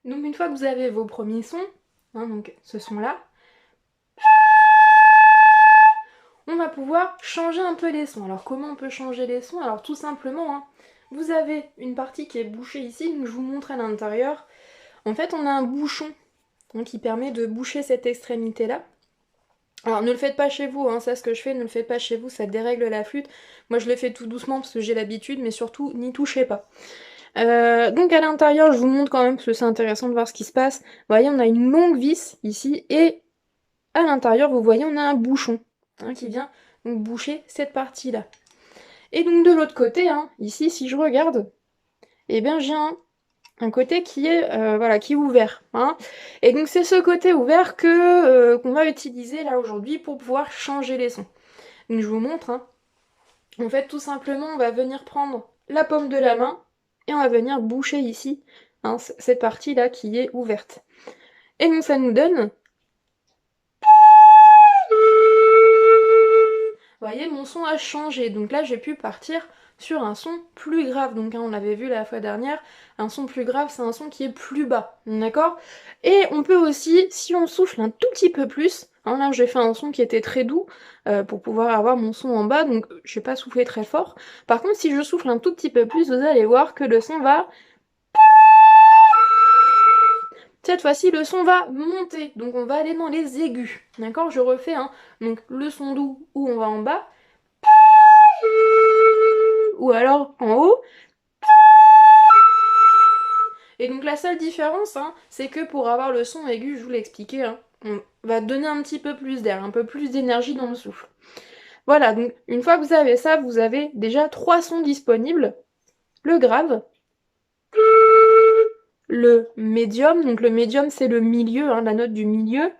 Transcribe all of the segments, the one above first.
Donc une fois que vous avez vos premiers sons, hein, donc ce son-là, on va pouvoir changer un peu les sons. Alors comment on peut changer les sons? Alors tout simplement, hein, vous avez une partie qui est bouchée ici, donc je vous montre à l'intérieur. En fait, on a un bouchon hein, qui permet de boucher cette extrémité-là. Alors ne le faites pas chez vous, hein, ça ce que je fais, ne le faites pas chez vous, ça dérègle la flûte. Moi je le fais tout doucement parce que j'ai l'habitude, mais surtout n'y touchez pas. Donc à l'intérieur, je vous montre quand même parce que c'est intéressant de voir ce qui se passe. Vous voyez, on a une longue vis ici et à l'intérieur, vous voyez, on a un bouchon hein, qui vient donc boucher cette partie-là. Et donc de l'autre côté, hein, ici, si je regarde, eh bien j'ai un côté qui est voilà qui est ouvert. Hein. Et donc c'est ce côté ouvert que qu'on va utiliser là aujourd'hui pour pouvoir changer les sons. Donc je vous montre. Hein. En fait, tout simplement, on va venir prendre la paume de la main et on va venir boucher ici hein, cette partie-là qui est ouverte. Et donc ça nous donne... Vous voyez, mon son a changé. Donc là, j'ai pu partir sur un son plus grave. Donc hein, on l'avait vu la fois dernière, un son plus grave, c'est un son qui est plus bas. D'accord? Et on peut aussi, si on souffle un tout petit peu plus, hein, là j'ai fait un son qui était très doux pour pouvoir avoir mon son en bas, donc je vais pas souffler très fort. Par contre, si je souffle un tout petit peu plus, vous allez voir que le son va... Cette fois-ci, le son va monter, donc on va aller dans les aigus. D'accord? Je refais, hein. Donc le son doux où on va en bas, ou alors en haut. Et donc la seule différence, hein, c'est que pour avoir le son aigu, je vous l'ai expliqué, hein, on va donner un petit peu plus d'air, un peu plus d'énergie dans le souffle. Voilà, donc une fois que vous avez ça, vous avez déjà 3 sons disponibles. Le grave, le médium, donc le médium c'est le milieu, hein, la note du milieu,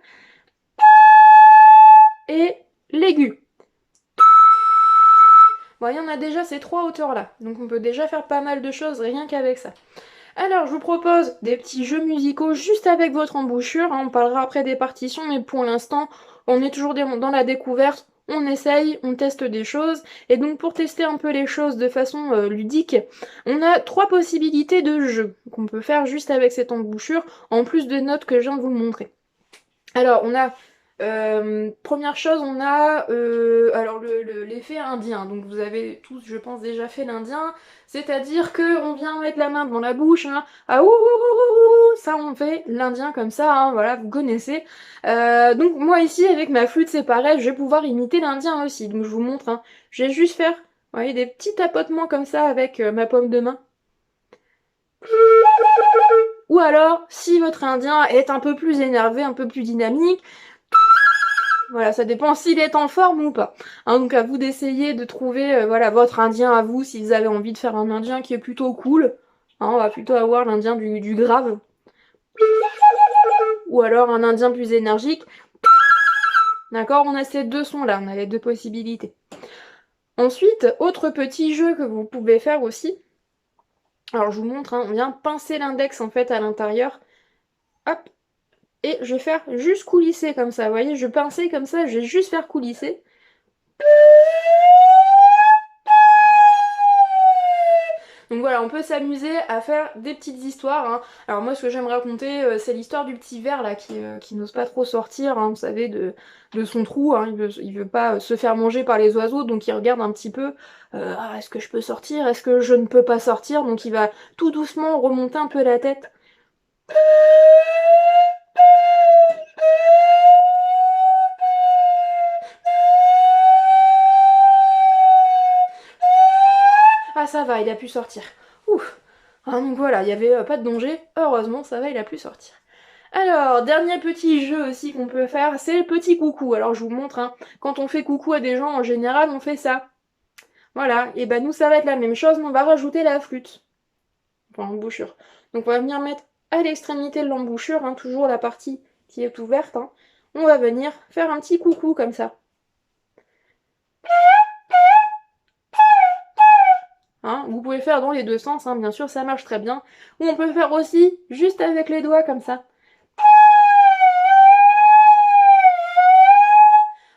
et l'aigu. Voyez, on a déjà ces 3 hauteurs-là, donc on peut déjà faire pas mal de choses rien qu'avec ça. Alors, je vous propose des petits jeux musicaux juste avec votre embouchure. Hein, on parlera après des partitions, mais pour l'instant, on est toujours dans la découverte. On essaye, on teste des choses. Et donc, pour tester un peu les choses de façon ludique, on a 3 possibilités de jeux qu'on peut faire juste avec cette embouchure, en plus des notes que je viens de vous montrer. Alors, on a première chose, on a alors l'effet indien. Donc vous avez tous, je pense, déjà fait l'indien, c'est-à-dire que on vient mettre la main devant la bouche, hein, ah ouh, ouh, ouh, ouh, ça on fait l'indien comme ça, hein, voilà, vous connaissez. Donc moi ici avec ma flûte c'est pareil, je vais pouvoir imiter l'indien aussi. Donc je vous montre, hein, je vais juste faire, vous voyez, des petits tapotements comme ça avec ma paume de main. Ou alors, si votre indien est un peu plus énervé, un peu plus dynamique, voilà, ça dépend s'il est en forme ou pas. Hein, donc à vous d'essayer de trouver voilà, votre indien à vous, si vous avez envie de faire un indien qui est plutôt cool. Hein, on va plutôt avoir l'indien du grave. Ou alors un indien plus énergique. D'accord, on a ces deux sons là, on a les deux possibilités. Ensuite, autre petit jeu que vous pouvez faire aussi. Alors je vous montre, hein, on vient pincer l'index en fait à l'intérieur. Hop, et je vais faire juste coulisser comme ça. Vous voyez, je pincer comme ça, je vais juste faire coulisser. Donc voilà, on peut s'amuser à faire des petites histoires. Hein. Alors moi, ce que j'aime raconter, c'est l'histoire du petit ver là qui n'ose pas trop sortir, hein, vous savez, de son trou. Hein. Il veut pas se faire manger par les oiseaux, donc il regarde un petit peu. Ah, est-ce que je peux sortir? Est-ce que je ne peux pas sortir? Donc il va tout doucement remonter un peu la tête. Ah ça va, il a pu sortir. Ouf. Ah, donc voilà, il n'y avait pas de danger. Heureusement, ça va, il a pu sortir. Alors, dernier petit jeu aussi qu'on peut faire, c'est le petit coucou. Alors je vous montre, hein, quand on fait coucou à des gens, en général, on fait ça. Voilà, et ben nous ça va être la même chose, mais on va rajouter la flûte. Enfin, l'embouchure. Donc on va venir mettre à l'extrémité de l'embouchure, hein, toujours la partie qui est ouverte, hein. On va venir faire un petit coucou comme ça. Hein, vous pouvez faire dans les deux sens, hein, bien sûr, ça marche très bien. Ou on peut faire aussi juste avec les doigts comme ça.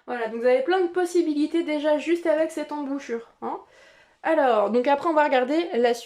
Voilà, donc vous avez plein de possibilités déjà juste avec cette embouchure. Hein. Alors, donc après on va regarder la suite.